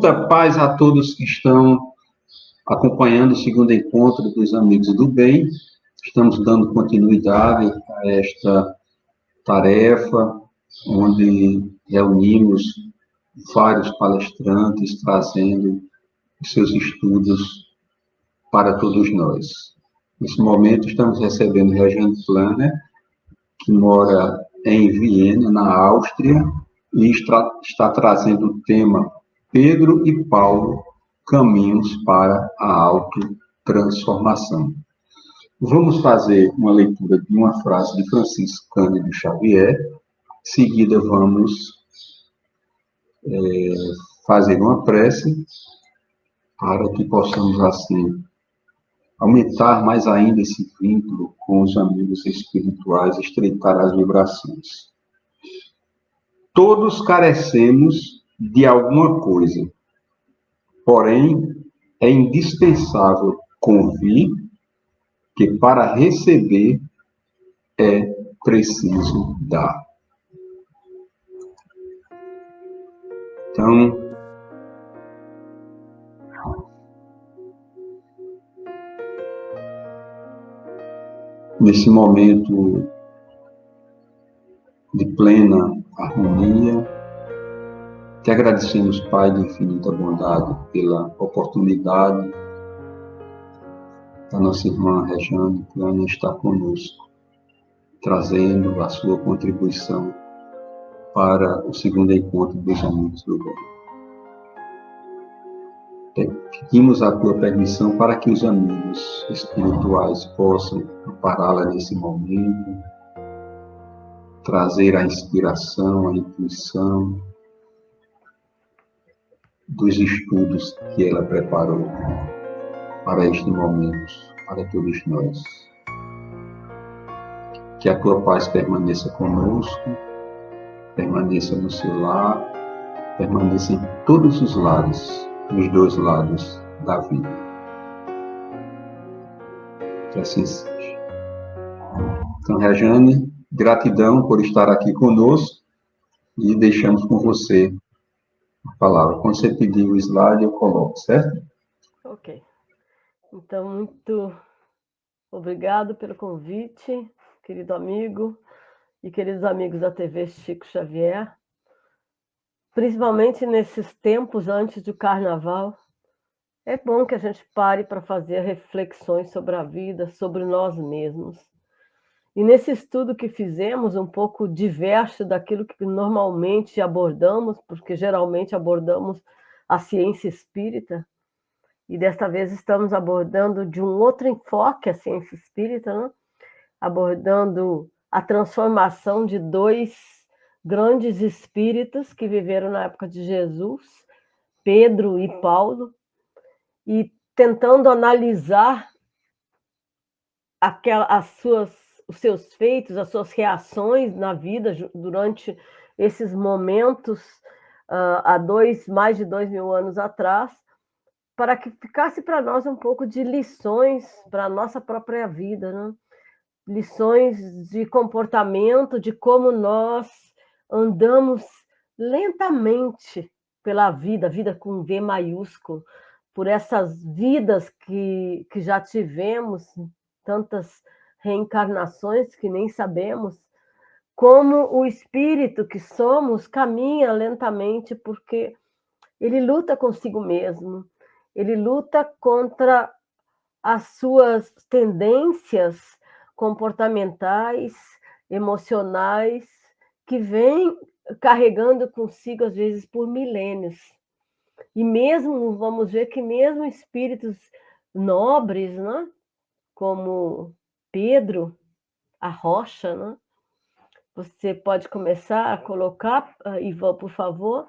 Muita paz a todos que estão acompanhando o segundo encontro dos Amigos do Bem. Estamos dando continuidade a esta tarefa, onde reunimos vários palestrantes trazendo os seus estudos para todos nós. Nesse momento, estamos recebendo Regiane Planner, que mora em Viena, na Áustria, e está trazendo o tema Pedro e Paulo, caminhos para a autotransformação. Vamos fazer uma leitura de uma frase de Francisco Cândido Xavier. Em seguida, vamos fazer uma prece para que possamos, assim, aumentar mais ainda esse vínculo com os amigos espirituais, estreitar as vibrações. Todos carecemos de alguma coisa, porém, é indispensável convir que para receber é preciso dar. Então, nesse momento de plena harmonia, te agradecemos, Pai de infinita bondade, pela oportunidade da nossa irmã Regiane Planner estar conosco, trazendo a sua contribuição para o segundo encontro dos Amigos do Bem. Pedimos a tua permissão para que os amigos espirituais possam ampará-la nesse momento, trazer a inspiração, a intuição dos estudos que ela preparou para este momento, para todos nós. Que a tua paz permaneça conosco, permaneça no seu lar, permaneça em todos os lares, nos dois lados da vida. Que assim seja. Então, Regiane, gratidão por estar aqui conosco e deixamos com você a palavra. Quando você pedir o slide, eu coloco, certo? Ok. Então, muito obrigado pelo convite, querido amigo e queridos amigos da TV Chico Xavier. Principalmente nesses tempos antes do Carnaval, é bom que a gente pare para fazer reflexões sobre a vida, sobre nós mesmos. E nesse estudo que fizemos, um pouco diverso daquilo que normalmente abordamos, porque geralmente abordamos a ciência espírita, e desta vez estamos abordando de um outro enfoque a ciência espírita, né? Abordando a transformação de dois grandes espíritos que viveram na época de Jesus, Pedro e Paulo, e tentando analisar os seus feitos, as suas reações na vida durante esses momentos há mais de 2.000 anos atrás, para que ficasse para nós um pouco de lições para a nossa própria vida, né? Lições de comportamento, de como nós andamos lentamente pela vida, vida com V maiúsculo, por essas vidas que já tivemos, tantas reencarnações que nem sabemos, como o espírito que somos caminha lentamente, porque ele luta consigo mesmo, ele luta contra as suas tendências comportamentais, emocionais, que vêm carregando consigo, às vezes, por milênios. E mesmo, vamos ver que mesmo espíritos nobres, né, como Pedro, a rocha, né? Você pode começar a colocar, Ivan, por favor,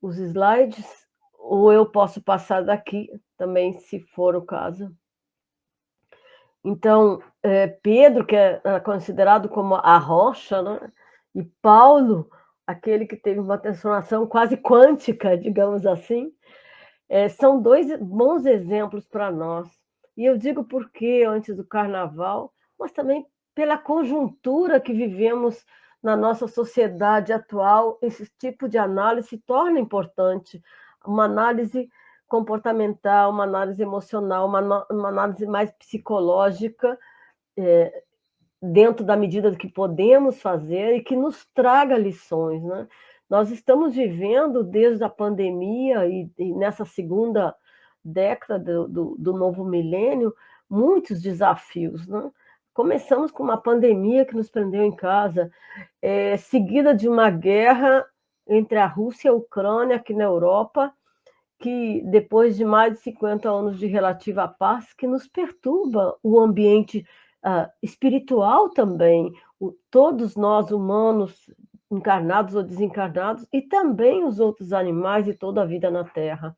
os slides, ou eu posso passar daqui também, se for o caso. Então, Pedro, que é considerado como a rocha, né? E Paulo, aquele que teve uma transformação quase quântica, digamos assim, são dois bons exemplos para nós. E eu digo porque antes do Carnaval, mas também pela conjuntura que vivemos na nossa sociedade atual, esse tipo de análise se torna importante. uma análise comportamental, uma análise emocional, uma análise mais psicológica, dentro da medida do que podemos fazer e que nos traga lições, né? Nós estamos vivendo desde a pandemia e nessa segunda década do novo milênio muitos desafios, né? Começamos com uma pandemia que nos prendeu em casa, seguida de uma guerra entre a Rússia e a Ucrânia aqui na Europa, que depois de mais de 50 anos de relativa paz, que nos perturba o ambiente espiritual também, todos nós humanos, encarnados ou desencarnados, e também os outros animais e toda a vida na Terra.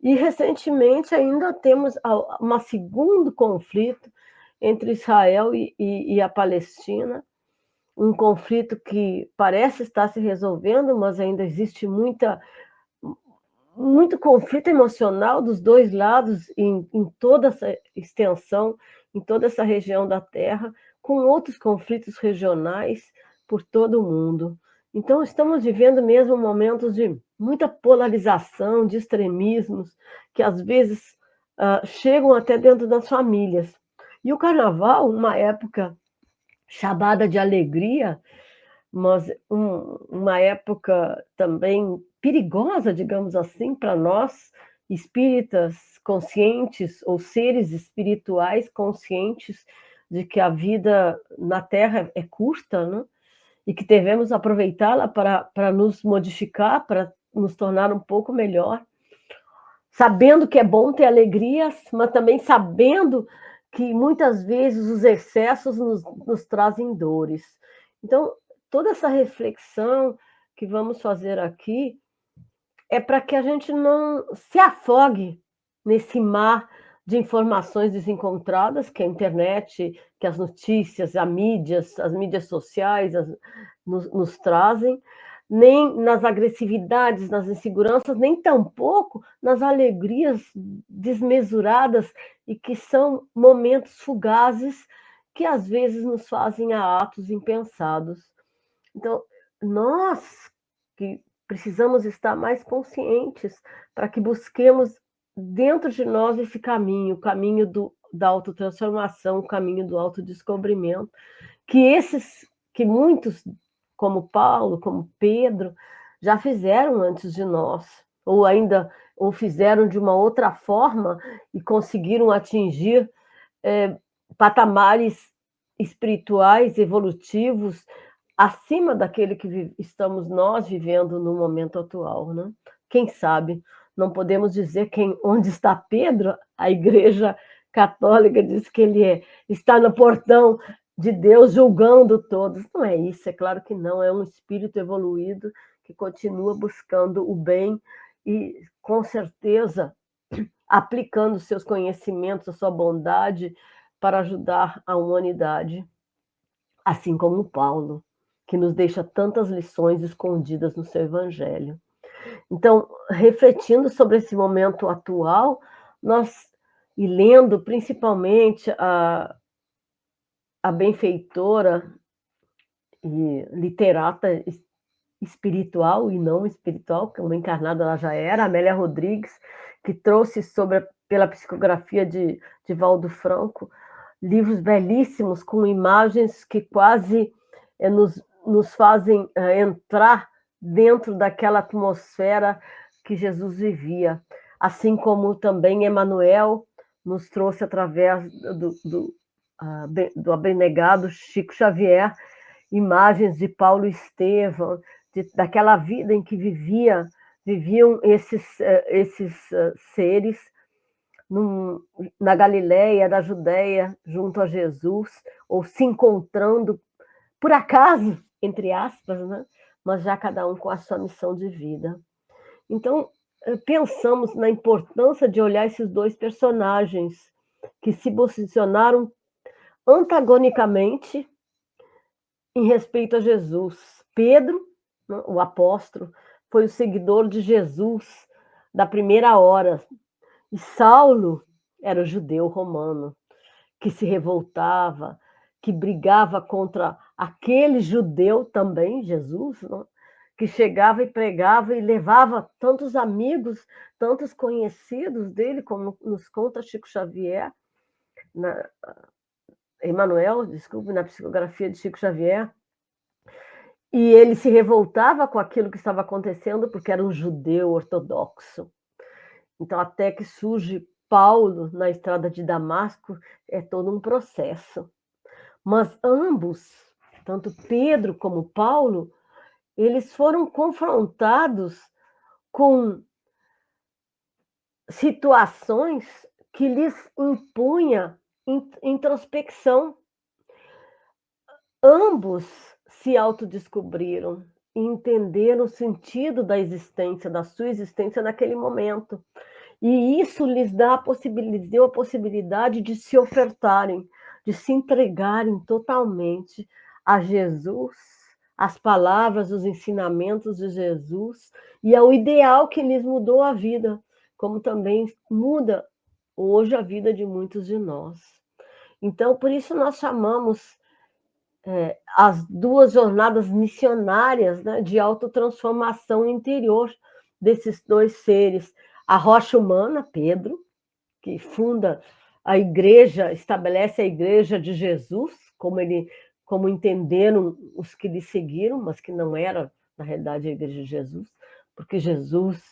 E recentemente ainda temos um segundo conflito entre Israel e a Palestina, um conflito que parece estar se resolvendo, mas ainda existe muito conflito emocional dos dois lados em toda essa extensão, em toda essa região da Terra, com outros conflitos regionais por todo o mundo. Então, estamos vivendo mesmo momentos de muita polarização, de extremismos, que às vezes chegam até dentro das famílias. E o Carnaval, uma época chamada de alegria, mas uma época também perigosa, digamos assim, para nós, espíritas conscientes ou seres espirituais conscientes de que a vida na Terra é curta, né? E que devemos aproveitá-la para nos modificar, para nos tornar um pouco melhor, sabendo que é bom ter alegrias, mas também sabendo que muitas vezes os excessos nos trazem dores. Então, toda essa reflexão que vamos fazer aqui é para que a gente não se afogue nesse mar de informações desencontradas que a internet, que as notícias, as mídias sociais nos trazem, nem nas agressividades, nas inseguranças, nem tampouco nas alegrias desmesuradas e que são momentos fugazes que às vezes nos fazem a atos impensados. Então, nós que precisamos estar mais conscientes para que busquemos dentro de nós esse caminho, o caminho da autotransformação, o caminho do autodescobrimento, que muitos, como Paulo, como Pedro, já fizeram antes de nós, ou fizeram de uma outra forma e conseguiram atingir patamares espirituais, evolutivos, acima daquele que estamos nós vivendo no momento atual, né? Quem sabe? Não podemos dizer onde está Pedro. A Igreja Católica diz que ele está no portão de Deus julgando todos. Não é isso, é claro que não. É um espírito evoluído que continua buscando o bem e, com certeza, aplicando seus conhecimentos, a sua bondade para ajudar a humanidade, assim como Paulo, que nos deixa tantas lições escondidas no seu Evangelho. Então, refletindo sobre esse momento atual, e lendo principalmente a benfeitora e literata espiritual e não espiritual, que uma encarnada ela já era, Amélia Rodrigues, que trouxe pela psicografia de Valdo Franco, livros belíssimos com imagens que quase nos fazem entrar dentro daquela atmosfera que Jesus vivia, assim como também Emmanuel nos trouxe através do abnegado Chico Xavier, imagens de Paulo Estevão, daquela vida em que viviam esses seres na Galileia, na Judéia, junto a Jesus, ou se encontrando por acaso, entre aspas, né? Mas já cada um com a sua missão de vida. Então, pensamos na importância de olhar esses dois personagens que se posicionaram antagonicamente em respeito a Jesus. Pedro, o apóstolo, foi o seguidor de Jesus da primeira hora, e Saulo era o judeu romano, que se revoltava, que brigava contra aquele judeu também, Jesus, não? que chegava e pregava e levava tantos amigos, tantos conhecidos dele, como nos conta Chico Xavier, Emmanuel, desculpe, na psicografia de Chico Xavier, e ele se revoltava com aquilo que estava acontecendo, porque era um judeu ortodoxo. Então, até que surge Paulo na estrada de Damasco, é todo um processo. Mas ambos, tanto Pedro como Paulo, eles foram confrontados com situações que lhes impunha introspecção. Ambos se autodescobriram e entenderam o sentido da existência, da sua existência naquele momento. E isso lhes deu a possibilidade de se ofertarem, de se entregarem totalmente a Jesus, às palavras, os ensinamentos de Jesus e ao ideal que lhes mudou a vida, como também muda hoje a vida de muitos de nós. Então, por isso nós chamamos as duas jornadas missionárias, né, de autotransformação interior desses dois seres. A rocha humana, Pedro, que funda a igreja, estabelece a igreja de Jesus, como entenderam os que lhe seguiram, mas que não era, na realidade, a igreja de Jesus, porque Jesus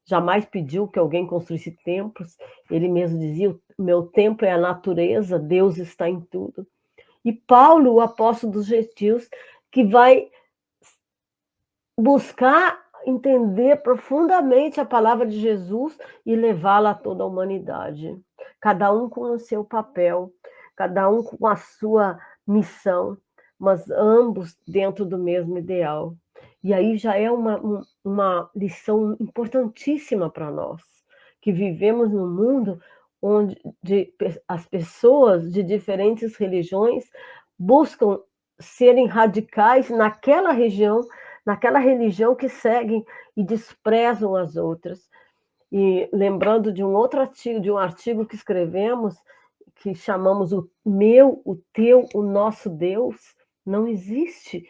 jamais pediu que alguém construísse templos, ele mesmo dizia, o meu templo é a natureza, Deus está em tudo. E Paulo, o apóstolo dos gentios, que vai buscar entender profundamente a palavra de Jesus e levá-la a toda a humanidade. Cada um com o seu papel, cada um com a sua missão, mas ambos dentro do mesmo ideal. E aí já é uma lição importantíssima para nós, que vivemos num mundo onde as pessoas de diferentes religiões buscam serem radicais naquela religião que seguem e desprezam as outras. E lembrando de um outro artigo, de um artigo que escrevemos, que chamamos o meu, o teu, o nosso Deus, não existe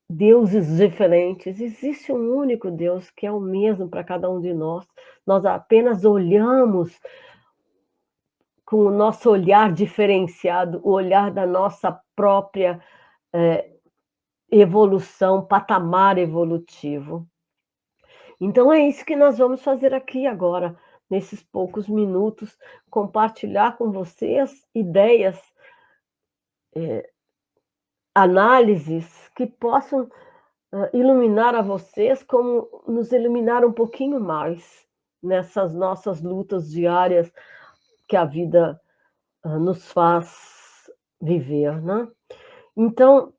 deuses diferentes, existe um único Deus que é o mesmo para cada um de nós. Nós apenas olhamos com o nosso olhar diferenciado, o olhar da nossa própria evolução, patamar evolutivo. Então é isso que nós vamos fazer aqui agora, nesses poucos minutos, compartilhar com vocês ideias, análises que possam iluminar a vocês como nos iluminar um pouquinho mais nessas nossas lutas diárias que a vida nos faz viver, né? Então,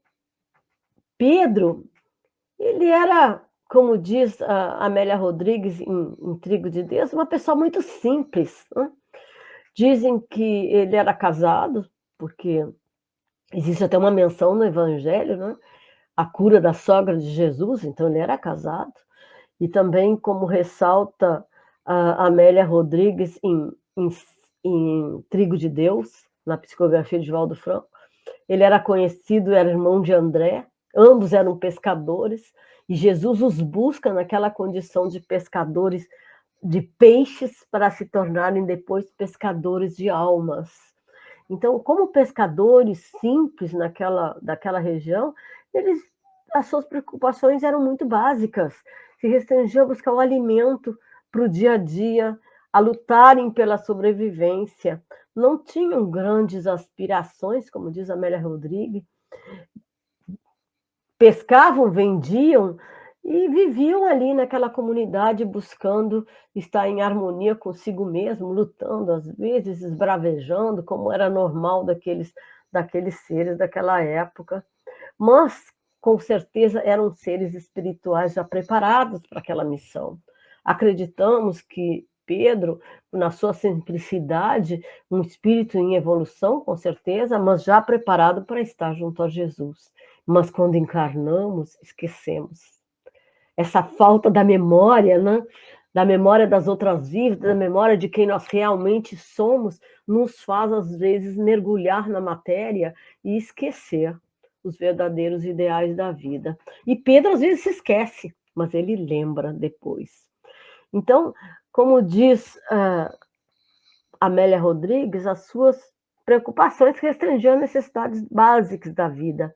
Pedro, ele era, como diz a Amélia Rodrigues em Trigo de Deus, uma pessoa muito simples, né? Dizem que ele era casado, porque existe até uma menção no Evangelho, né? A cura da sogra de Jesus, então ele era casado. E também, como ressalta a Amélia Rodrigues em Trigo de Deus, na psicografia de Valdo Franco, ele era conhecido, era irmão de André, ambos eram pescadores, e Jesus os busca naquela condição de pescadores de peixes para se tornarem depois pescadores de almas. Então, como pescadores simples daquela região, as suas preocupações eram muito básicas, se restringiam a buscar o alimento para o dia a dia, a lutarem pela sobrevivência, não tinham grandes aspirações, como diz Amélia Rodrigues, pescavam, vendiam e viviam ali naquela comunidade buscando estar em harmonia consigo mesmo, lutando às vezes, esbravejando, como era normal daqueles seres daquela época. Mas, com certeza, eram seres espirituais já preparados para aquela missão. Acreditamos que Pedro, na sua simplicidade, um espírito em evolução, com certeza, mas já preparado para estar junto a Jesus. Mas quando encarnamos, esquecemos. Essa falta da memória, né? Da memória das outras vidas, da memória de quem nós realmente somos, nos faz, às vezes, mergulhar na matéria e esquecer os verdadeiros ideais da vida. E Pedro às vezes se esquece, mas ele lembra depois. Então, como diz Amélia Rodrigues, as suas preocupações restringiam necessidades básicas da vida.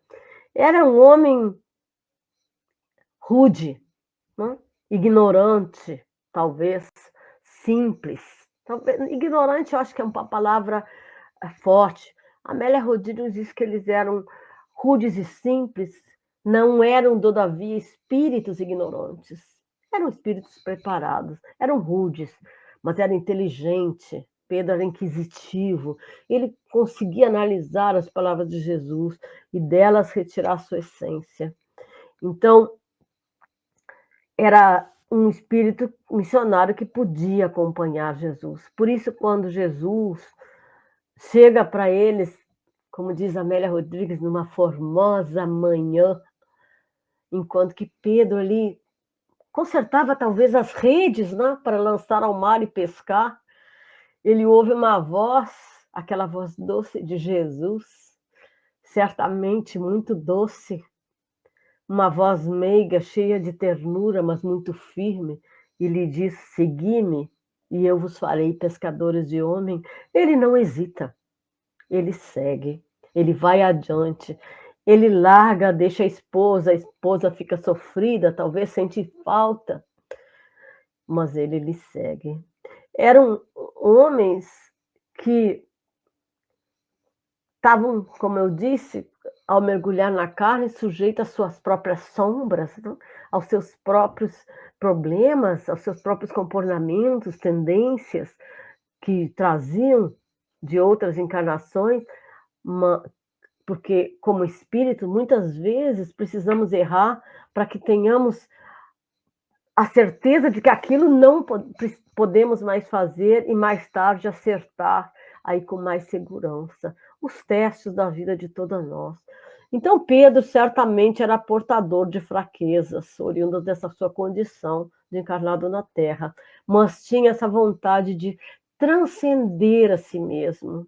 Era um homem rude, né? Ignorante, talvez, simples. Talvez, ignorante, eu acho que é uma palavra forte. Amélia Rodrigues diz que eles eram rudes e simples, não eram, todavia, espíritos ignorantes. Eram espíritos preparados, eram rudes, mas era inteligente. Pedro era inquisitivo, ele conseguia analisar as palavras de Jesus e delas retirar sua essência. Então, era um espírito missionário que podia acompanhar Jesus. Por isso, quando Jesus chega para eles, como diz Amélia Rodrigues, numa formosa manhã, enquanto que Pedro ali consertava talvez as redes, né, para lançar ao mar e pescar, ele ouve uma voz, aquela voz doce de Jesus, certamente muito doce, uma voz meiga, cheia de ternura, mas muito firme, e lhe diz: segui-me, e eu vos farei pescadores de homem. Ele não hesita, ele segue, ele vai adiante, ele larga, deixa a esposa fica sofrida, talvez sente falta, mas ele lhe segue. Eram homens que estavam, como eu disse, ao mergulhar na carne, sujeitos às suas próprias sombras, né? Aos seus próprios problemas, aos seus próprios comportamentos, tendências que traziam de outras encarnações, porque, como espírito, muitas vezes precisamos errar para que tenhamos a certeza de que aquilo não podemos mais fazer e mais tarde acertar aí com mais segurança. Os testes da vida de todas nós. Então, Pedro certamente era portador de fraquezas, oriundas dessa sua condição de encarnado na Terra, mas tinha essa vontade de transcender a si mesmo.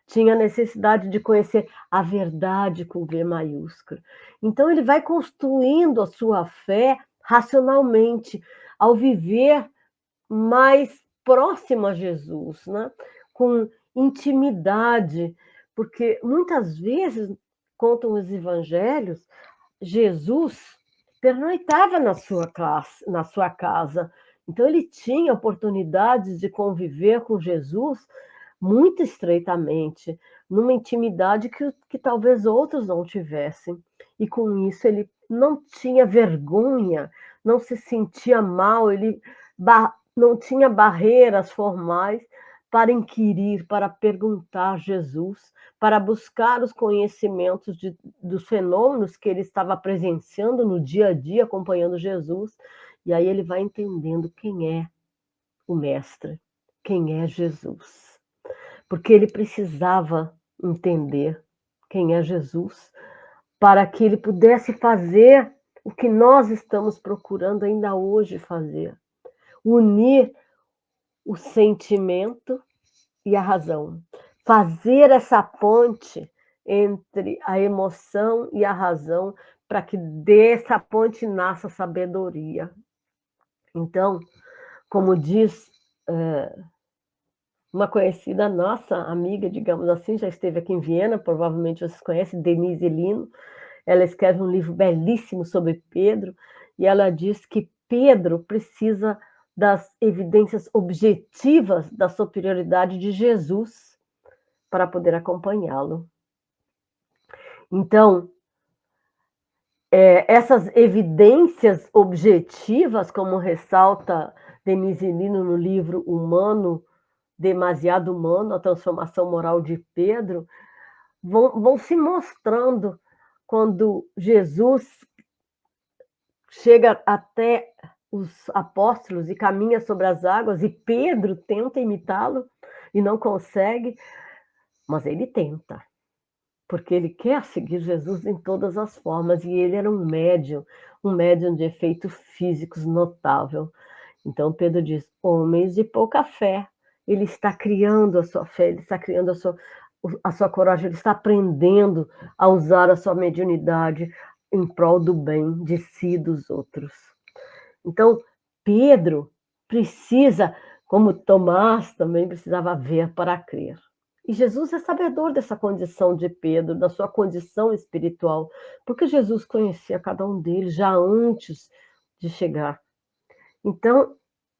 Tinha necessidade de conhecer a verdade com V maiúsculo. Então, ele vai construindo a sua fé racionalmente, ao viver mais próximo a Jesus, né? Com intimidade, porque muitas vezes, contam os evangelhos, Jesus pernoitava na sua casa. Então, ele tinha oportunidades de conviver com Jesus muito estreitamente, numa intimidade que talvez outros não tivessem. E com isso ele não tinha vergonha, não se sentia mal, ele não tinha barreiras formais para inquirir, para perguntar a Jesus, para buscar os conhecimentos dos fenômenos que ele estava presenciando no dia a dia, acompanhando Jesus. E aí ele vai entendendo quem é o Mestre, quem é Jesus. Porque ele precisava entender quem é Jesus para que ele pudesse fazer o que nós estamos procurando ainda hoje fazer: unir o sentimento e a razão, fazer essa ponte entre a emoção e a razão, para que dessa ponte nasça a sabedoria. Então, como diz uma conhecida nossa, amiga, digamos assim, já esteve aqui em Viena, provavelmente vocês conhecem, Denise Lino. Ela escreve um livro belíssimo sobre Pedro, e ela diz que Pedro precisa das evidências objetivas da superioridade de Jesus para poder acompanhá-lo. Então, essas evidências objetivas, como ressalta Denise Lino no livro Humano, Demasiado Humano, a transformação moral de Pedro, vão se mostrando quando Jesus chega até os apóstolos e caminha sobre as águas, e Pedro tenta imitá-lo e não consegue, mas ele tenta, porque ele quer seguir Jesus em todas as formas, e ele era um médium de efeitos físicos notável. Então Pedro diz: homens de pouca fé. Ele está criando a sua fé, ele está criando a sua coragem, ele está aprendendo a usar a sua mediunidade em prol do bem de si e dos outros. Então, Pedro precisa, como Tomás também precisava ver para crer. E Jesus é sabedor dessa condição de Pedro, da sua condição espiritual, porque Jesus conhecia cada um deles já antes de chegar. Então,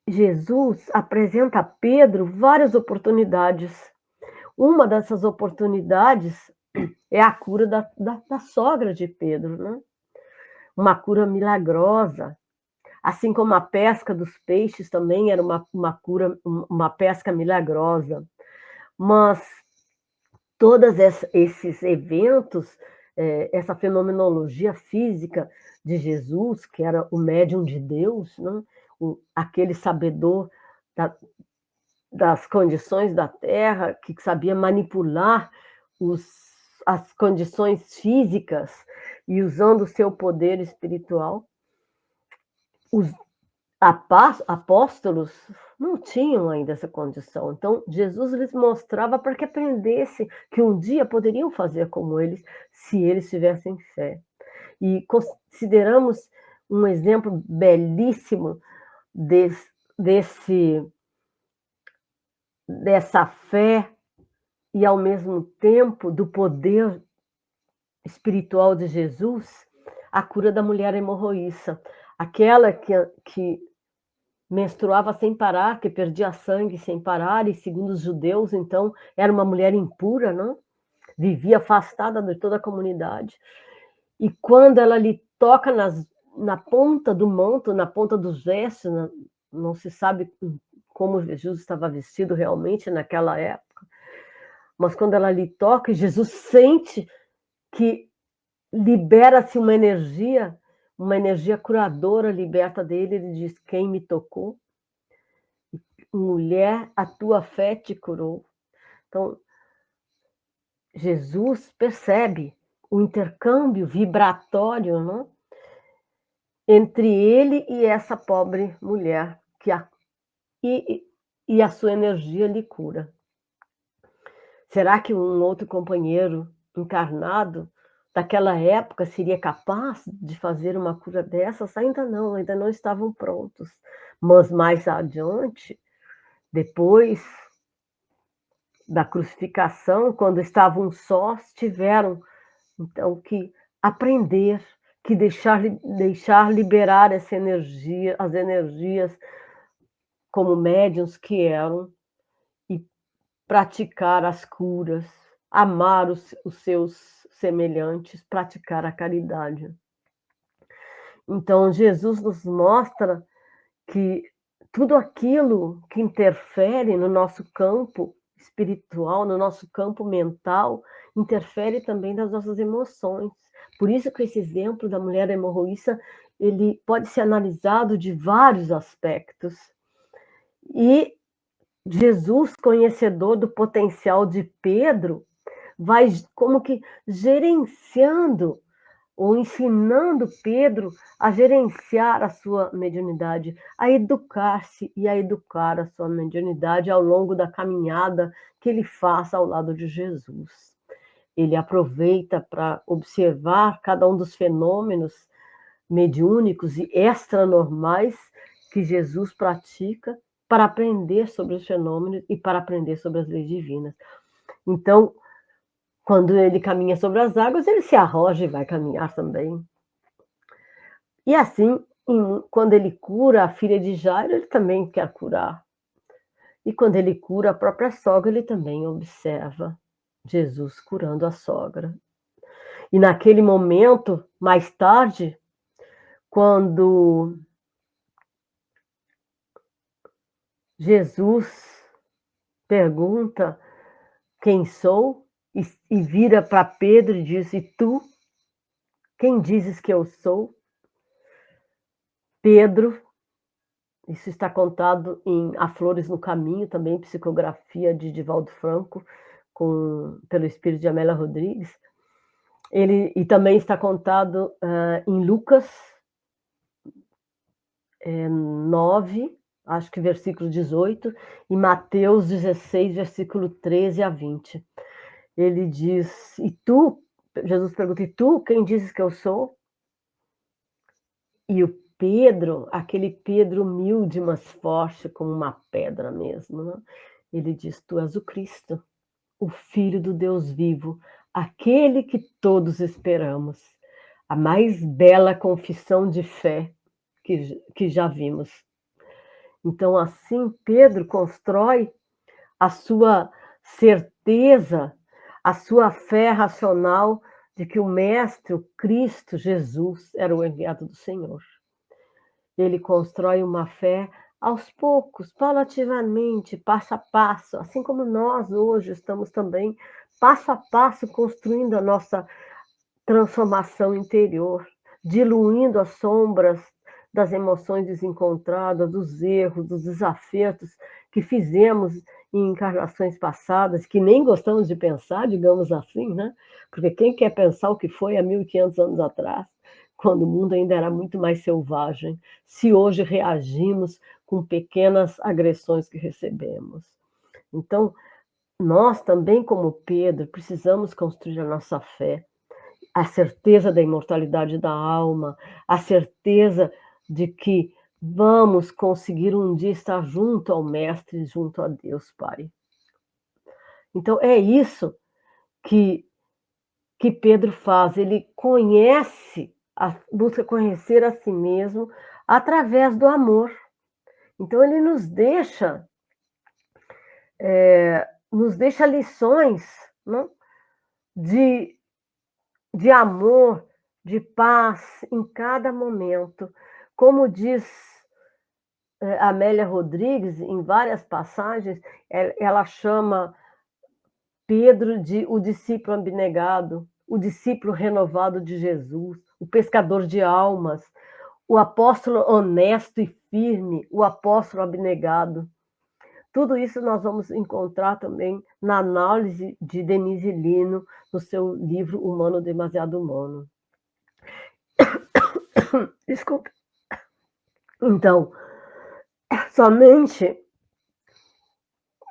Jesus apresenta a Pedro várias oportunidades. Uma dessas oportunidades é a cura da sogra de Pedro, né? Uma cura milagrosa. Assim como a pesca dos peixes também era uma cura, uma pesca milagrosa. Mas todos esses eventos, essa fenomenologia física de Jesus, que era o médium de Deus, né? Aquele sabedor das condições da Terra, que sabia manipular as condições físicas e usando o seu poder espiritual, os apóstolos não tinham ainda essa condição. Então, Jesus lhes mostrava para que aprendessem que um dia poderiam fazer como eles, se eles tivessem fé. E consideramos um exemplo belíssimo dessa fé e, ao mesmo tempo, do poder espiritual de Jesus, a cura da mulher hemorroíça. Aquela que menstruava sem parar, que perdia sangue sem parar, e segundo os judeus, então, era uma mulher impura, não? Vivia afastada de toda a comunidade. E quando ela lhe toca na ponta do manto, na ponta dos vestes, não se sabe como Jesus estava vestido realmente naquela época, mas quando ela lhe toca, Jesus sente que libera-se uma energia curadora liberta dele, ele diz: quem me tocou? Mulher, a tua fé te curou. Então, Jesus percebe o intercâmbio vibratório, não? Entre ele e essa pobre mulher, e a sua energia lhe cura. Será que um outro companheiro encarnado daquela época seria capaz de fazer uma cura dessas? Ainda não estavam prontos. Mas mais adiante, depois da crucificação, quando estavam sós, tiveram então que aprender, que deixar liberar essa energia, as energias como médiuns que eram, e praticar as curas, amar os seus semelhantes, praticar a caridade. Então, Jesus nos mostra que tudo aquilo que interfere no nosso campo espiritual, no nosso campo mental, interfere também nas nossas emoções. Por isso que esse exemplo da mulher hemorroíça, ele pode ser analisado de vários aspectos. E Jesus, conhecedor do potencial de Pedro, vai como que gerenciando ou ensinando Pedro a gerenciar a sua mediunidade, a educar-se e a educar a sua mediunidade ao longo da caminhada que ele faz ao lado de Jesus. Ele aproveita para observar cada um dos fenômenos mediúnicos e extranormais que Jesus pratica para aprender sobre os fenômenos e para aprender sobre as leis divinas. Então, quando ele caminha sobre as águas, ele se arroja e vai caminhar também. E assim, quando ele cura a filha de Jairo, ele também quer curar. E quando ele cura a própria sogra, ele também observa Jesus curando a sogra. E naquele momento, mais tarde, quando Jesus pergunta quem sou, e vira para Pedro e diz: e tu, quem dizes que eu sou? Pedro, isso está contado em A Flores no Caminho, também psicografia de Divaldo Franco, pelo espírito de Amélia Rodrigues. E também está contado em Lucas 9, acho que versículo 18, e Mateus 16, versículo 13 a 20. ele diz, e tu, Jesus pergunta, e tu, quem dizes que eu sou? E o Pedro, aquele Pedro humilde, mas forte, como uma pedra mesmo, né? Ele diz, tu és o Cristo, o Filho do Deus vivo, aquele que todos esperamos. A mais bela confissão de fé que já vimos. Então, assim, Pedro constrói a sua certeza, a sua fé racional de que o Mestre, o Cristo Jesus, era o enviado do Senhor. Ele constrói uma fé aos poucos, paulatinamente, passo a passo, assim como nós hoje estamos também, passo a passo, construindo a nossa transformação interior, diluindo as sombras das emoções desencontradas, dos erros, dos desacertos que fizemos em encarnações passadas, que nem gostamos de pensar, digamos assim, né? Porque quem quer pensar o que foi há 1500 anos atrás, quando o mundo ainda era muito mais selvagem, se hoje reagimos com pequenas agressões que recebemos. Então, nós também, como Pedro, precisamos construir a nossa fé, a certeza da imortalidade da alma, a certeza de que vamos conseguir um dia estar junto ao Mestre, junto a Deus Pai. Então, é isso que Pedro faz, ele busca conhecer a si mesmo através do amor. Então, ele nos deixa lições, não? de amor, de paz em cada momento. Como diz Amélia Rodrigues, em várias passagens, ela chama Pedro de o discípulo abnegado, o discípulo renovado de Jesus, o pescador de almas, o apóstolo honesto e firme, o apóstolo abnegado. Tudo isso nós vamos encontrar também na análise de Denise Lino, no seu livro Humano Demasiado Humano. Desculpe. Então, somente,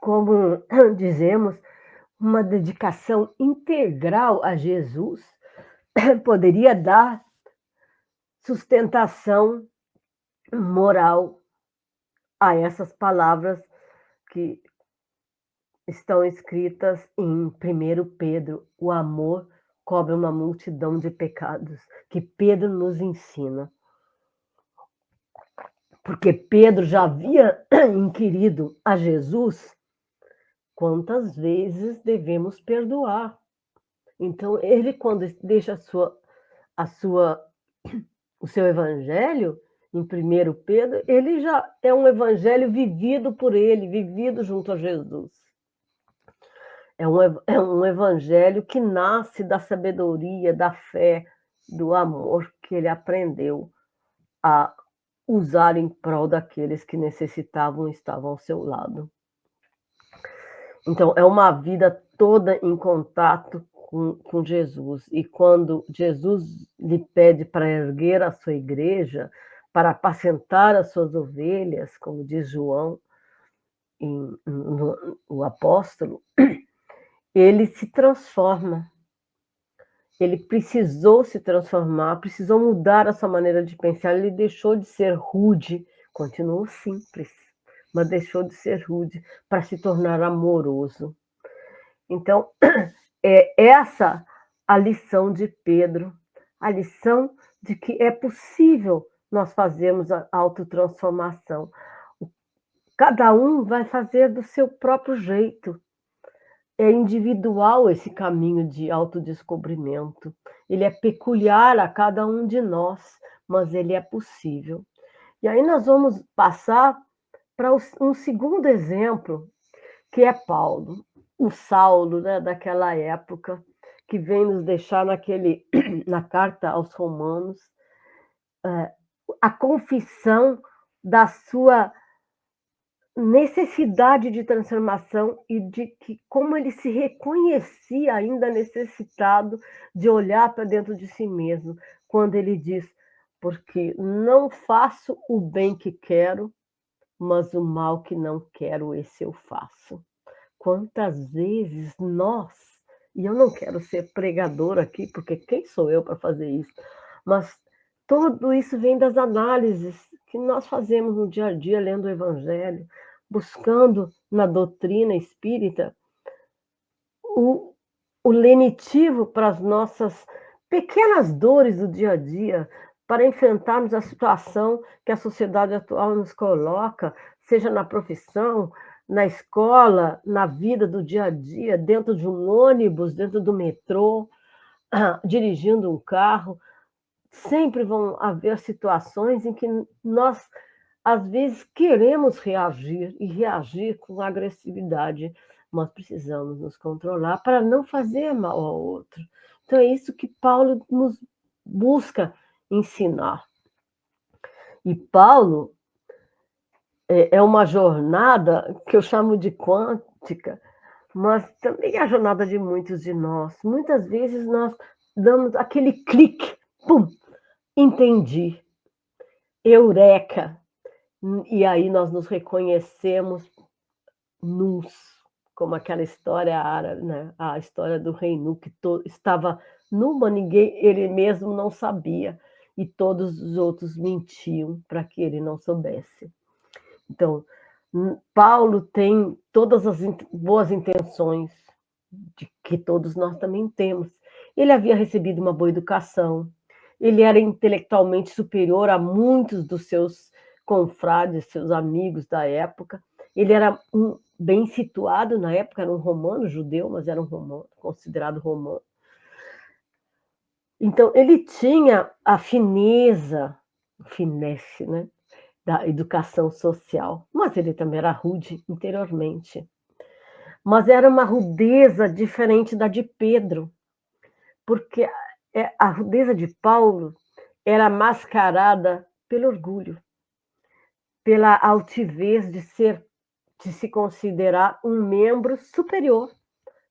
como dizemos, uma dedicação integral a Jesus poderia dar sustentação moral a essas palavras que estão escritas em 1 Pedro, o amor cobre uma multidão de pecados, que Pedro nos ensina. Porque Pedro já havia inquirido a Jesus quantas vezes devemos perdoar. Então, ele, quando deixa o seu evangelho, em 1 Pedro, ele já é um evangelho vivido por ele, vivido junto a Jesus. É um evangelho que nasce da sabedoria, da fé, do amor que ele aprendeu a usar em prol daqueles que necessitavam e estavam ao seu lado. Então, é uma vida toda em contato com Jesus. E quando Jesus lhe pede para erguer a sua igreja, para apacentar as suas ovelhas, como diz João, o apóstolo, ele se transforma. Ele precisou se transformar, precisou mudar a sua maneira de pensar. Ele deixou de ser rude, continuou simples, mas deixou de ser rude para se tornar amoroso. Então, é essa a lição de Pedro, a lição de que é possível nós fazermos a autotransformação. Cada um vai fazer do seu próprio jeito. É individual esse caminho de autodescobrimento. Ele é peculiar a cada um de nós, mas ele é possível. E aí nós vamos passar para um segundo exemplo, que é Paulo, o Saulo, né, daquela época, que vem nos deixar na carta aos Romanos, a confissão da sua necessidade de transformação e de que como ele se reconhecia ainda necessitado de olhar para dentro de si mesmo, quando ele diz, porque não faço o bem que quero, mas o mal que não quero, esse eu faço. Quantas vezes nós e eu não quero ser pregadora aqui, porque quem sou eu para fazer isso? Mas tudo isso vem das análises que nós fazemos no dia a dia, lendo o Evangelho, buscando na doutrina espírita o, o lenitivo para as nossas pequenas dores do dia a dia, para enfrentarmos a situação que a sociedade atual nos coloca, seja na profissão, na escola, na vida do dia a dia, dentro de um ônibus, dentro do metrô, dirigindo um carro. Sempre vão haver situações em que nós, às vezes, queremos reagir e reagir com agressividade, mas precisamos nos controlar para não fazer mal ao outro. Então, é isso que Paulo nos busca ensinar. E Paulo é uma jornada que eu chamo de quântica, mas também é a jornada de muitos de nós. Muitas vezes nós damos aquele clique, pum, entendi, eureka, e aí nós nos reconhecemos nus, como aquela história árabe, né? A história do rei Nu, que estava nu, mas ele mesmo não sabia, e todos os outros mentiam para que ele não soubesse. Então, Paulo tem todas as boas intenções de que todos nós também temos. Ele havia recebido uma boa educação, ele era intelectualmente superior a muitos dos seus confrades, seus amigos da época. Ele era bem situado na época, era um romano, judeu, mas era um romano, considerado romano. Então, ele tinha a finesse, né, da educação social, mas ele também era rude interiormente. Mas era uma rudeza diferente da de Pedro, porque a rudeza de Paulo era mascarada pelo orgulho, pela altivez de se considerar um membro superior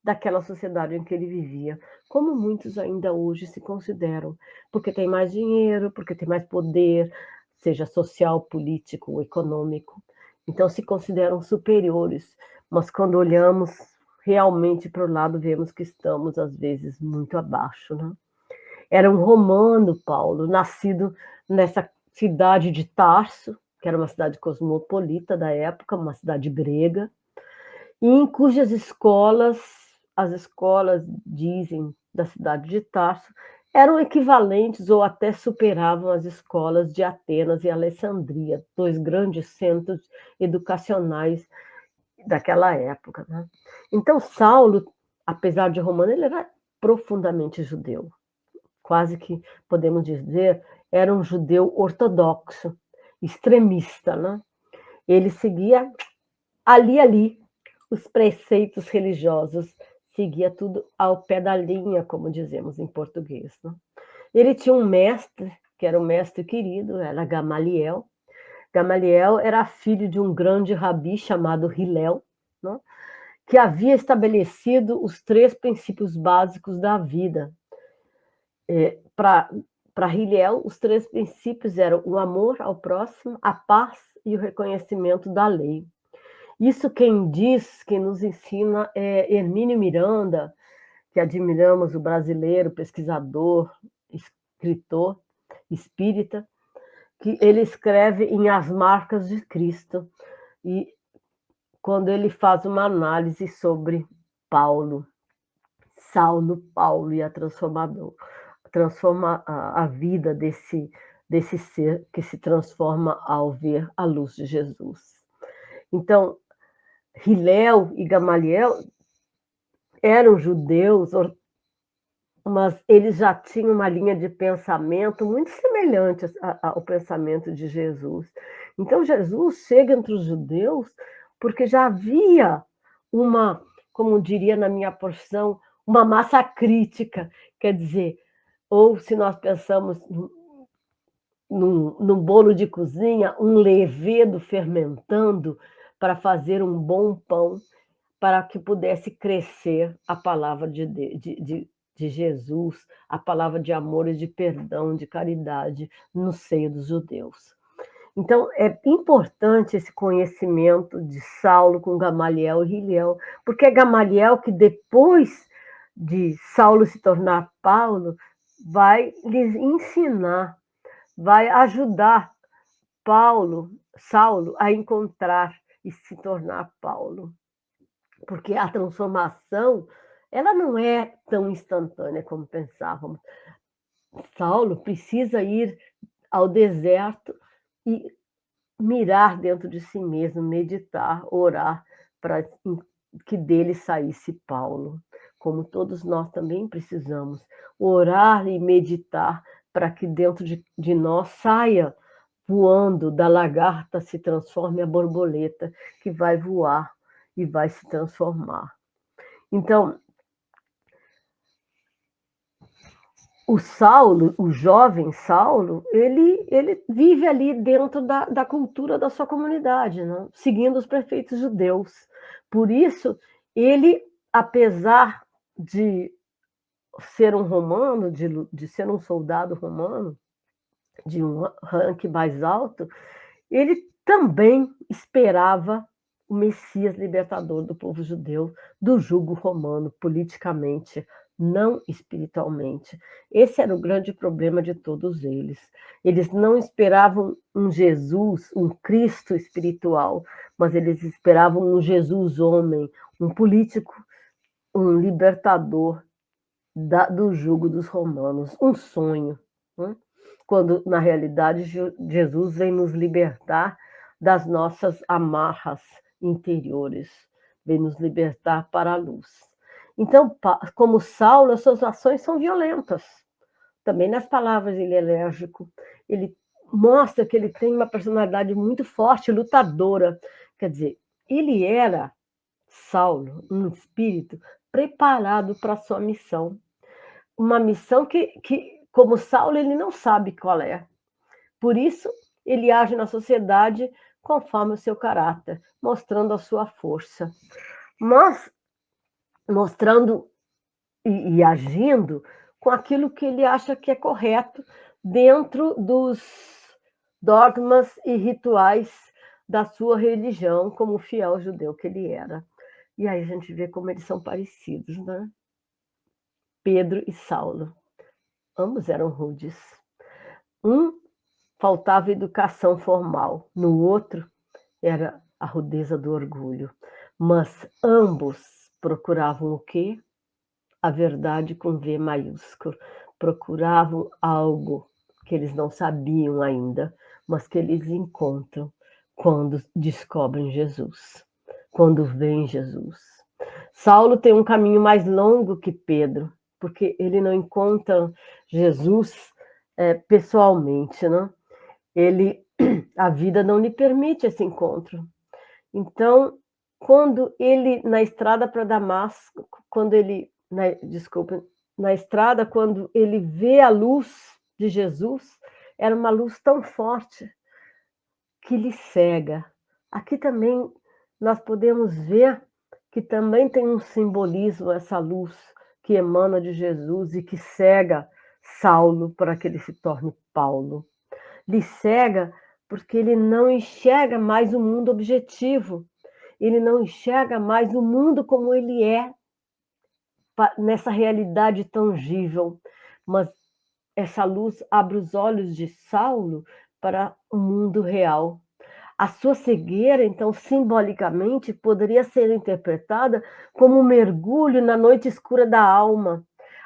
daquela sociedade em que ele vivia, como muitos ainda hoje se consideram, porque tem mais dinheiro, porque tem mais poder, seja social, político ou econômico. Então se consideram superiores, mas quando olhamos realmente para o lado, vemos que estamos, às vezes, muito abaixo, né? Era um romano, Paulo, nascido nessa cidade de Tarso, que era uma cidade cosmopolita da época, uma cidade grega, e em cujas escolas, as escolas, dizem, da cidade de Tarso, eram equivalentes ou até superavam as escolas de Atenas e Alessandria, dois grandes centros educacionais daquela época, né? Então, Saulo, apesar de romano, ele era profundamente judeu. Quase que, podemos dizer, era um judeu ortodoxo, extremista, né? Ele seguia ali, os preceitos religiosos, seguia tudo ao pé da linha, como dizemos em português, né? Ele tinha um mestre, que era um mestre querido, era Gamaliel. Gamaliel era filho de um grande rabi chamado Hilel, né? Que havia estabelecido os 3 princípios básicos da vida. Para Hilel, os 3 princípios eram o amor ao próximo, a paz e o reconhecimento da lei. Isso quem diz, quem nos ensina é Hermínio Miranda, que admiramos, o brasileiro, pesquisador, escritor, espírita, que ele escreve em As Marcas de Cristo, e quando ele faz uma análise sobre Saulo, Paulo e a transforma a vida desse ser que se transforma ao ver a luz de Jesus. Então, Hilel e Gamaliel eram judeus, mas eles já tinham uma linha de pensamento muito semelhante ao pensamento de Jesus. Então, Jesus chega entre os judeus porque já havia uma, como diria na minha porção, uma massa crítica, quer dizer, ou se nós pensamos num bolo de cozinha, um levedo fermentando para fazer um bom pão, para que pudesse crescer a palavra de Jesus, a palavra de amor e de perdão, de caridade no seio dos judeus. Então, é importante esse conhecimento de Saulo com Gamaliel e Hilel, porque é Gamaliel que depois de Saulo se tornar Paulo, vai lhes ensinar, vai ajudar Saulo a encontrar e se tornar Paulo. Porque a transformação, ela não é tão instantânea como pensávamos. Saulo precisa ir ao deserto e mirar dentro de si mesmo, meditar, orar, para que dele saísse Paulo. Como todos nós também precisamos orar e meditar para que dentro de nós saia voando, da lagarta se transforme a borboleta, que vai voar e vai se transformar. Então, o Saulo, o jovem Saulo, ele vive ali dentro da cultura da sua comunidade, né? Seguindo os preceitos judeus. Por isso, ele, apesar de ser um romano, de ser um soldado romano, de um ranking mais alto, ele também esperava o Messias libertador do povo judeu do jugo romano, politicamente, não espiritualmente. Esse era o grande problema de todos eles. Eles não esperavam um Jesus, um Cristo espiritual, mas eles esperavam um Jesus homem, um político, um libertador do jugo dos romanos, um sonho, né? Quando, na realidade, Jesus vem nos libertar das nossas amarras interiores, vem nos libertar para a luz. Então, como Saulo, as suas ações são violentas. Também nas palavras ele é enérgico, ele mostra que ele tem uma personalidade muito forte, lutadora. Quer dizer, ele era, Saulo, um espírito preparado para a sua missão. Uma missão que, como Saulo, ele não sabe qual é. Por isso, ele age na sociedade conforme o seu caráter, mostrando a sua força. Mas mostrando e agindo com aquilo que ele acha que é correto dentro dos dogmas e rituais da sua religião, como o fiel judeu que ele era. E aí a gente vê como eles são parecidos, né? Pedro e Saulo. Ambos eram rudes. Um faltava educação formal, no outro era a rudeza do orgulho. Mas ambos procuravam o quê? A verdade com V maiúsculo. Procuravam algo que eles não sabiam ainda, mas que eles encontram quando descobrem Jesus, quando veem Jesus. Saulo tem um caminho mais longo que Pedro, porque ele não encontra Jesus pessoalmente, né? A vida não lhe permite esse encontro. Então, quando ele, na estrada para Damasco, na estrada, quando ele vê a luz de Jesus, era uma luz tão forte que lhe cega. Aqui também nós podemos ver que também tem um simbolismo essa luz que emana de Jesus e que cega Saulo para que ele se torne Paulo. Lhe cega porque ele não enxerga mais o mundo objetivo, ele não enxerga mais o mundo como ele é, nessa realidade tangível, mas essa luz abre os olhos de Saulo para o mundo real. A sua cegueira, então, simbolicamente, poderia ser interpretada como um mergulho na noite escura da alma,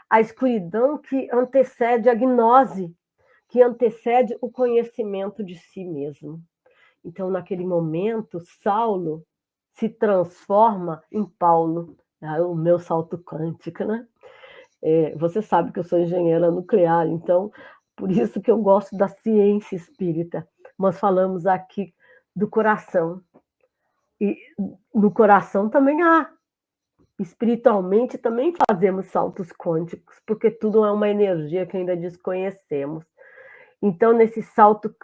a escuridão que antecede a gnose, que antecede o conhecimento de si mesmo. Então, naquele momento, Saulo se transforma em Paulo, o meu salto quântico, né? Você sabe que eu sou engenheira nuclear, então, por isso que eu gosto da ciência espírita. Nós falamos aqui do coração. E no coração também há. Espiritualmente também fazemos saltos quânticos, porque tudo é uma energia que ainda desconhecemos. Então, nesse salto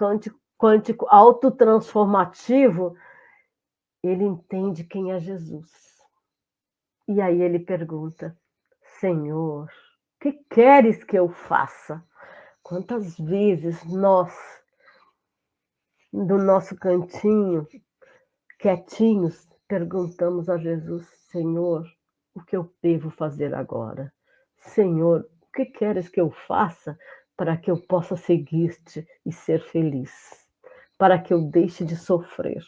quântico autotransformativo, ele entende quem é Jesus. E aí ele pergunta: Senhor, o que queres que eu faça? Quantas vezes nós, do nosso cantinho, quietinhos, perguntamos a Jesus: Senhor, o que eu devo fazer agora? Senhor, o que queres que eu faça para que eu possa seguir-te e ser feliz? Para que eu deixe de sofrer?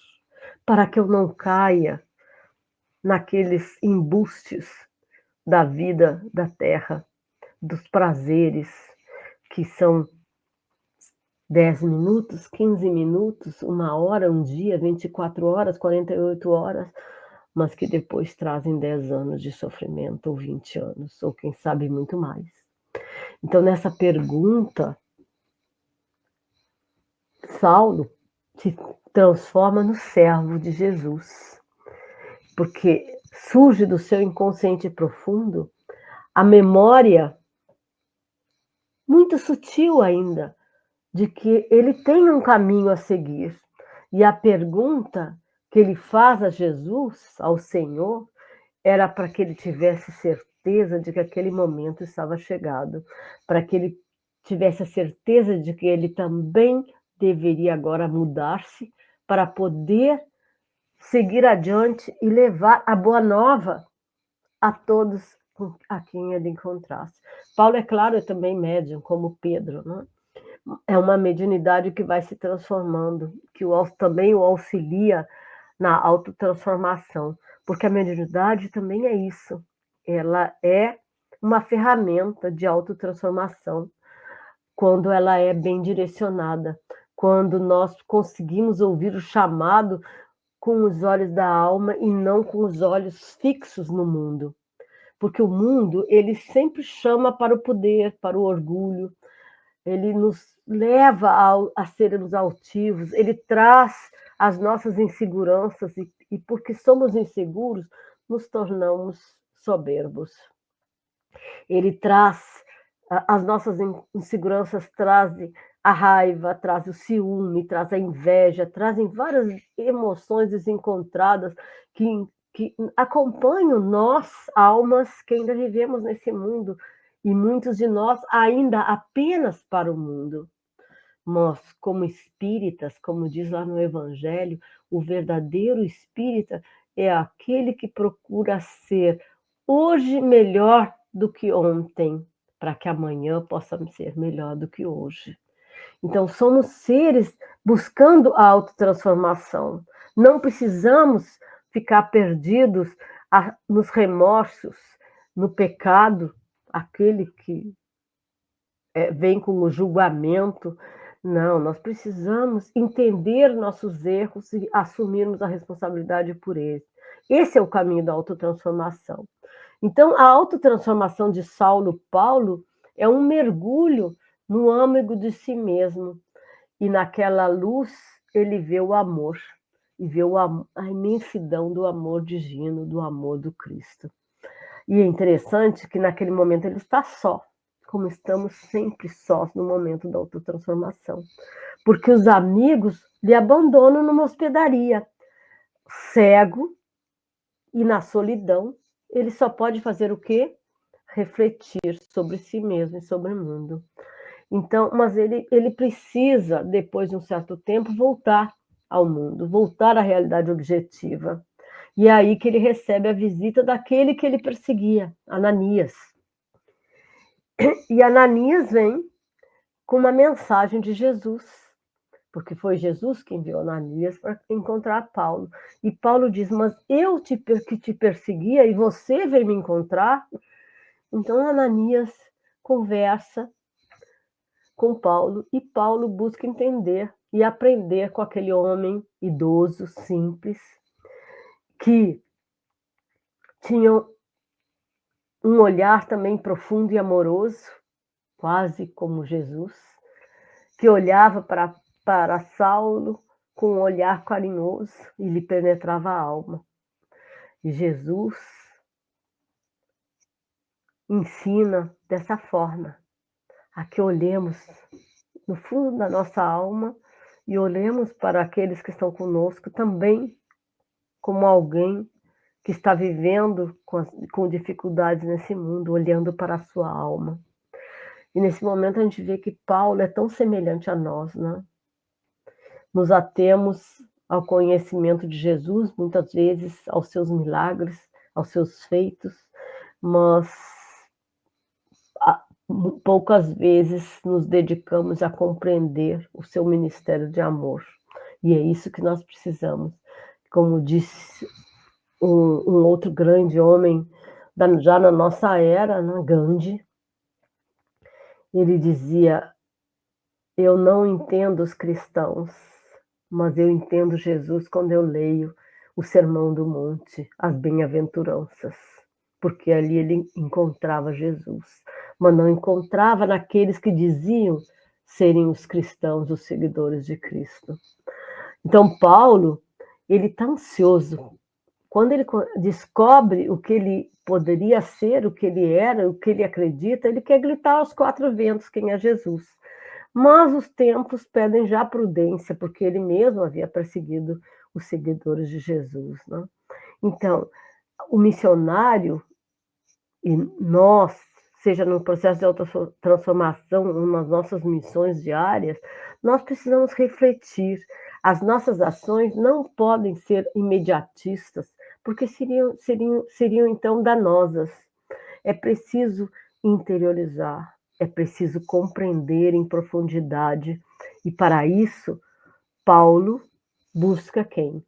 Para que eu não caia naqueles embustes da vida da terra, dos prazeres que são 10 minutos, 15 minutos, 1 hora, um dia, 24 horas, 48 horas, mas que depois trazem 10 anos de sofrimento, ou 20 anos, ou quem sabe muito mais. Então, nessa pergunta, Saulo se transforma no servo de Jesus, porque surge do seu inconsciente profundo a memória muito sutil ainda de que ele tem um caminho a seguir. E a pergunta que ele faz a Jesus, ao Senhor, era para que ele tivesse certeza de que aquele momento estava chegado, para que ele tivesse a certeza de que ele também deveria agora mudar-se para poder seguir adiante e levar a boa nova a todos a quem ele encontrasse. Paulo, é claro, é também médium, como Pedro, né? É uma mediunidade que vai se transformando, que também o auxilia na autotransformação, porque a mediunidade também é isso, ela é uma ferramenta de autotransformação, quando ela é bem direcionada, quando nós conseguimos ouvir o chamado com os olhos da alma e não com os olhos fixos no mundo, porque o mundo, ele sempre chama para o poder, para o orgulho, ele nos leva a sermos altivos, ele traz as nossas inseguranças e porque somos inseguros, nos tornamos soberbos. Ele traz as nossas inseguranças, trazem a raiva, traz o ciúme, traz a inveja, trazem várias emoções desencontradas que acompanham nós, almas que ainda vivemos nesse mundo, e muitos de nós ainda apenas para o mundo. Nós, como espíritas, como diz lá no Evangelho, o verdadeiro espírita é aquele que procura ser hoje melhor do que ontem, para que amanhã possa ser melhor do que hoje. Então, somos seres buscando a autotransformação. Não precisamos ficar perdidos nos remorsos, no pecado, aquele que vem com o julgamento. Não, nós precisamos entender nossos erros e assumirmos a responsabilidade por eles. Esse é o caminho da autotransformação. Então, a autotransformação de Saulo Paulo é um mergulho no âmago de si mesmo. E naquela luz, ele vê o amor. E vê a imensidão do amor divino, do amor do Cristo. E é interessante que naquele momento ele está só, como estamos sempre sós no momento da autotransformação. Porque os amigos lhe abandonam numa hospedaria, cego, e na solidão, ele só pode fazer o quê? Refletir sobre si mesmo e sobre o mundo. Então, mas ele precisa, depois de um certo tempo, voltar ao mundo, voltar à realidade objetiva. E é aí que ele recebe a visita daquele que ele perseguia, Ananias. E Ananias vem com uma mensagem de Jesus, porque foi Jesus que enviou Ananias para encontrar Paulo. E Paulo diz, mas eu que te perseguia e você veio me encontrar? Então Ananias conversa com Paulo e Paulo busca entender e aprender com aquele homem idoso, simples, que tinha um olhar também profundo e amoroso, quase como Jesus, que olhava para Saulo com um olhar carinhoso e lhe penetrava a alma. E Jesus ensina dessa forma, a que olhemos no fundo da nossa alma e olhemos para aqueles que estão conosco também como alguém que está vivendo com dificuldades nesse mundo, olhando para a sua alma. E nesse momento a gente vê que Paulo é tão semelhante a nós, né? Nos atemos ao conhecimento de Jesus, muitas vezes aos seus milagres, aos seus feitos, mas poucas vezes nos dedicamos a compreender o seu ministério de amor. E é isso que nós precisamos. Como disse um outro grande homem, já na nossa era, né, Gandhi, ele dizia: eu não entendo os cristãos, mas eu entendo Jesus quando eu leio o Sermão do Monte, as Bem-aventuranças, porque ali ele encontrava Jesus, mas não encontrava naqueles que diziam serem os cristãos, os seguidores de Cristo. Então, Paulo, ele está ansioso. Quando ele descobre o que ele poderia ser, o que ele era, o que ele acredita, ele quer gritar aos quatro ventos quem é Jesus. Mas os tempos pedem já prudência, porque ele mesmo havia perseguido os seguidores de Jesus, né? Então, o missionário e nós, seja no processo de autotransformação ou nas nossas missões diárias, nós precisamos refletir. As nossas ações não podem ser imediatistas, porque seriam então danosas. É preciso interiorizar, é preciso compreender em profundidade. E para isso, Paulo busca quem?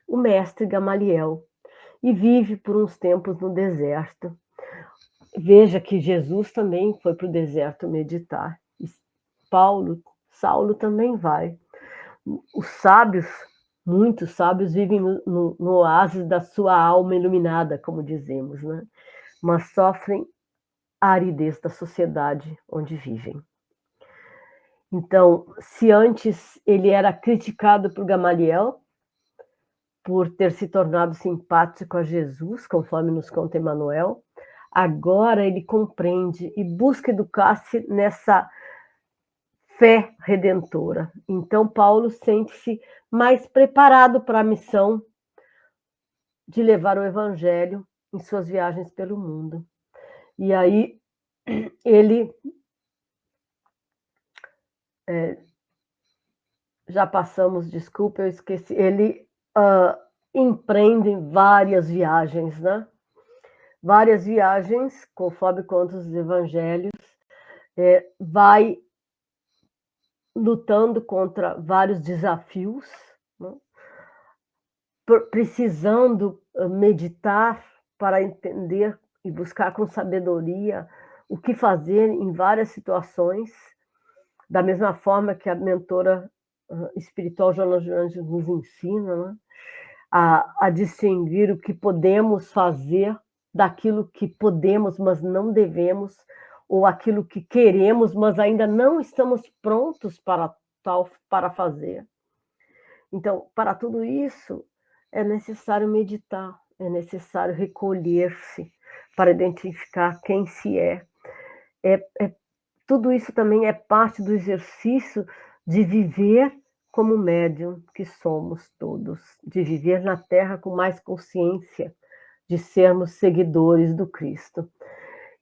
O mestre Gamaliel. E vive por uns tempos no deserto. Veja que Jesus também foi para o deserto meditar. E Saulo também vai. Os sábios, muitos sábios, vivem no oásis da sua alma iluminada, como dizemos, né? Mas sofrem a aridez da sociedade onde vivem. Então, se antes ele era criticado por Gamaliel, por ter se tornado simpático a Jesus, conforme nos conta Emmanuel, agora ele compreende e busca educar-se nessa fé redentora. Então, Paulo sente-se mais preparado para a missão de levar o evangelho em suas viagens pelo mundo. E aí, ele já passamos, desculpa, eu esqueci, ele empreende várias viagens, né? Várias viagens, conforme conta os evangelhos, vai lutando contra vários desafios, né? Precisando meditar para entender e buscar com sabedoria o que fazer em várias situações, da mesma forma que a mentora espiritual Joana de Anjos nos ensina, né? A distinguir o que podemos fazer daquilo que podemos, mas não devemos, ou aquilo que queremos, mas ainda não estamos prontos para fazer. Então, para tudo isso, é necessário meditar, é necessário recolher-se para identificar quem se é. Tudo isso também é parte do exercício de viver como médium que somos todos, de viver na Terra com mais consciência, de sermos seguidores do Cristo.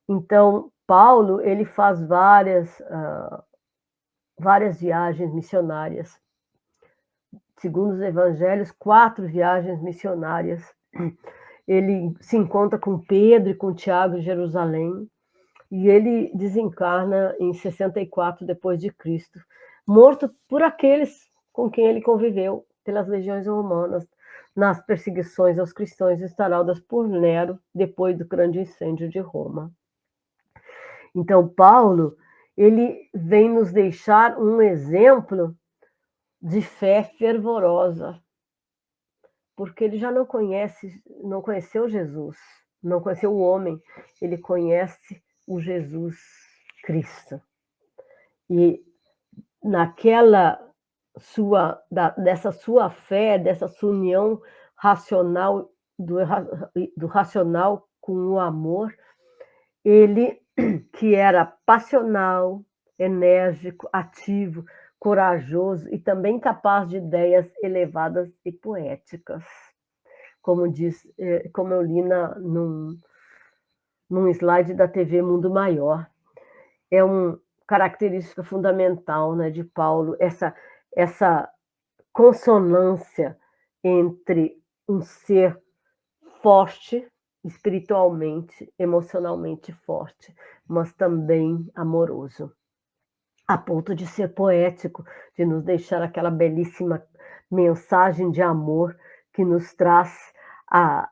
Então, Paulo, ele faz várias viagens missionárias. Segundo os evangelhos, 4 viagens missionárias. Ele se encontra com Pedro e com Tiago em Jerusalém, e ele desencarna em 64 depois de Cristo, morto por aqueles com quem ele conviveu, pelas legiões romanas, nas perseguições aos cristãos instauradas por Nero depois do grande incêndio de Roma. Então, Paulo, ele vem nos deixar um exemplo de fé fervorosa, porque ele já não conheceu Jesus, não conheceu o homem, ele conhece o Jesus Cristo. E dessa sua fé, dessa sua união racional, do racional com o amor, ele, que era passional, enérgico, ativo, corajoso e também capaz de ideias elevadas e poéticas, como eu li num slide da TV Mundo Maior. É uma característica fundamental, né, de Paulo, essa consonância entre um ser forte, espiritualmente, emocionalmente forte, mas também amoroso, a ponto de ser poético, de nos deixar aquela belíssima mensagem de amor que nos traz a,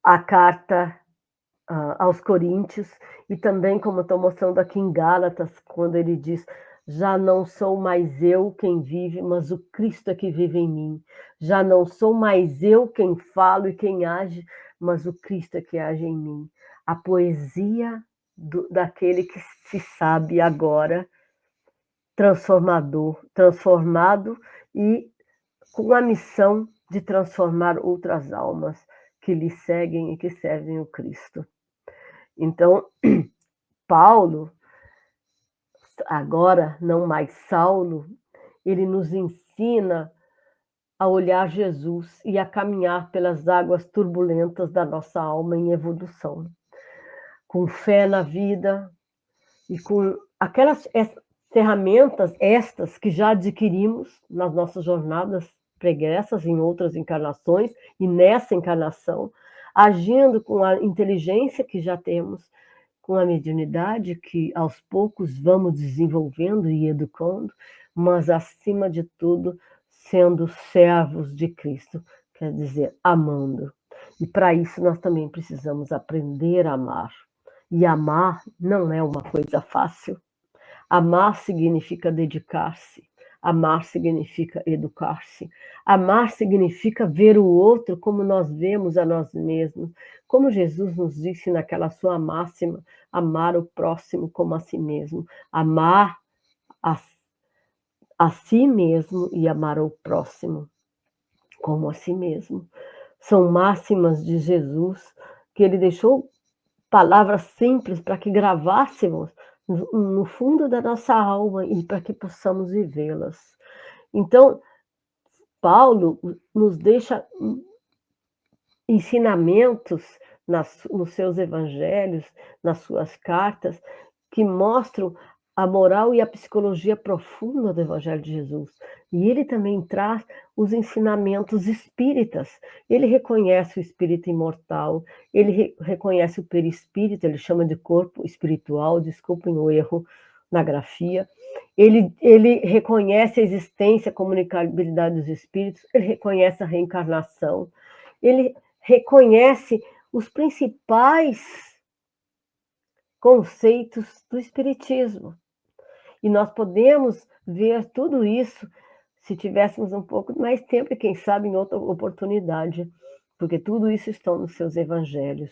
a carta aos Coríntios, e também, como estou mostrando aqui em Gálatas, quando ele diz: já não sou mais eu quem vive, mas o Cristo é que vive em mim. Já não sou mais eu quem falo e quem age, mas o Cristo é que age em mim. A poesia daquele que se sabe agora transformado e com a missão de transformar outras almas que lhe seguem e que servem o Cristo. Então, Paulo, agora não mais Saulo, ele nos ensina a olhar Jesus e a caminhar pelas águas turbulentas da nossa alma em evolução, com fé na vida e com aquelas ferramentas estas que já adquirimos nas nossas jornadas pregressas, em outras encarnações e nessa encarnação, agindo com a inteligência que já temos, com a mediunidade que aos poucos vamos desenvolvendo e educando, mas acima de tudo sendo servos de Cristo, quer dizer, amando. E para isso nós também precisamos aprender a amar. E amar não é uma coisa fácil. Amar significa dedicar-se. Amar significa educar-se. Amar significa ver o outro como nós vemos a nós mesmos. Como Jesus nos disse naquela sua máxima, amar o próximo como a si mesmo. Amar a si mesmo e amar o próximo como a si mesmo. São máximas de Jesus que ele deixou palavras simples para que gravássemos no fundo da nossa alma e para que possamos vivê-las. Então, Paulo nos deixa ensinamentos nos seus evangelhos, nas suas cartas, que mostram a moral e a psicologia profunda do Evangelho de Jesus. E ele também traz os ensinamentos espíritas. Ele reconhece o espírito imortal, ele reconhece o perispírito, ele chama de corpo espiritual, desculpem o erro na grafia. Ele reconhece a existência, a comunicabilidade dos espíritos, ele reconhece a reencarnação, ele reconhece os principais conceitos do espiritismo. E nós podemos ver tudo isso se tivéssemos um pouco mais tempo e, quem sabe, em outra oportunidade, porque tudo isso está nos seus evangelhos.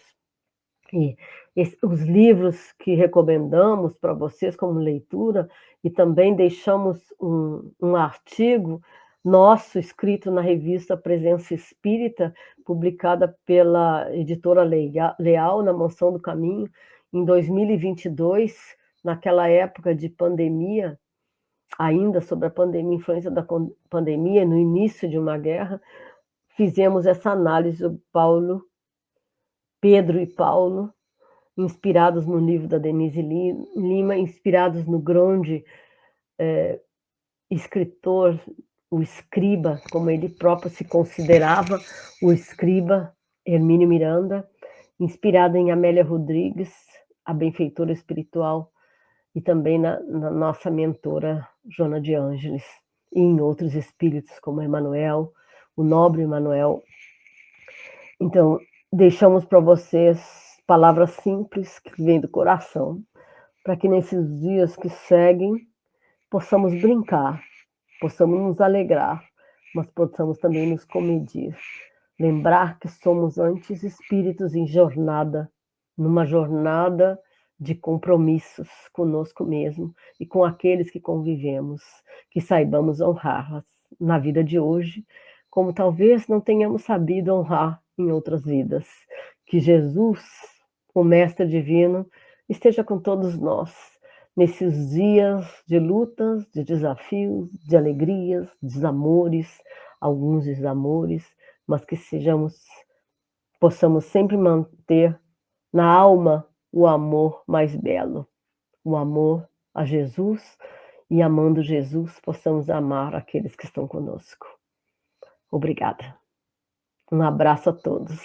E os livros que recomendamos para vocês como leitura, e também deixamos um artigo nosso escrito na revista Presença Espírita, publicada pela editora Leal, na Mansão do Caminho, em 2022, naquela época de pandemia, ainda sobre a pandemia, influência da pandemia, no início de uma guerra, fizemos essa análise do Pedro e Paulo, inspirados no livro da Denise Lima, inspirados no grande escritor, o escriba, como ele próprio se considerava, o escriba Hermínio Miranda, inspirado em Amélia Rodrigues, a benfeitora espiritual, e também na nossa mentora, Joana de Ângeles, e em outros espíritos, como Emmanuel, o nobre Emmanuel. Então, deixamos para vocês palavras simples que vêm do coração, para que nesses dias que seguem possamos brincar, possamos nos alegrar, mas possamos também nos comedir. Lembrar que somos antes espíritos em jornada, numa jornada de compromissos conosco mesmo e com aqueles que convivemos, que saibamos honrá-las na vida de hoje, como talvez não tenhamos sabido honrar em outras vidas. Que Jesus, o Mestre Divino, esteja com todos nós nesses dias de lutas, de desafios, de alegrias, desamores, alguns desamores, mas que possamos sempre manter na alma o amor mais belo, o amor a Jesus, e amando Jesus, possamos amar aqueles que estão conosco. Obrigada. Um abraço a todos.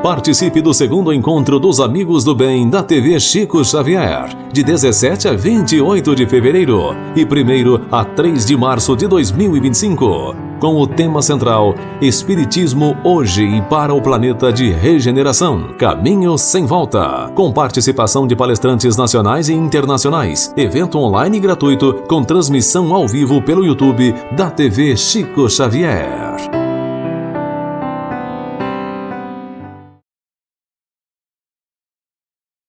Participe do segundo encontro dos Amigos do Bem da TV Chico Xavier, de 17 a 28 de fevereiro e 1º a 3 de março de 2025, com o tema central Espiritismo hoje e para o planeta de regeneração, Caminho sem volta, com participação de palestrantes nacionais e internacionais, evento online gratuito com transmissão ao vivo pelo YouTube da TV Chico Xavier.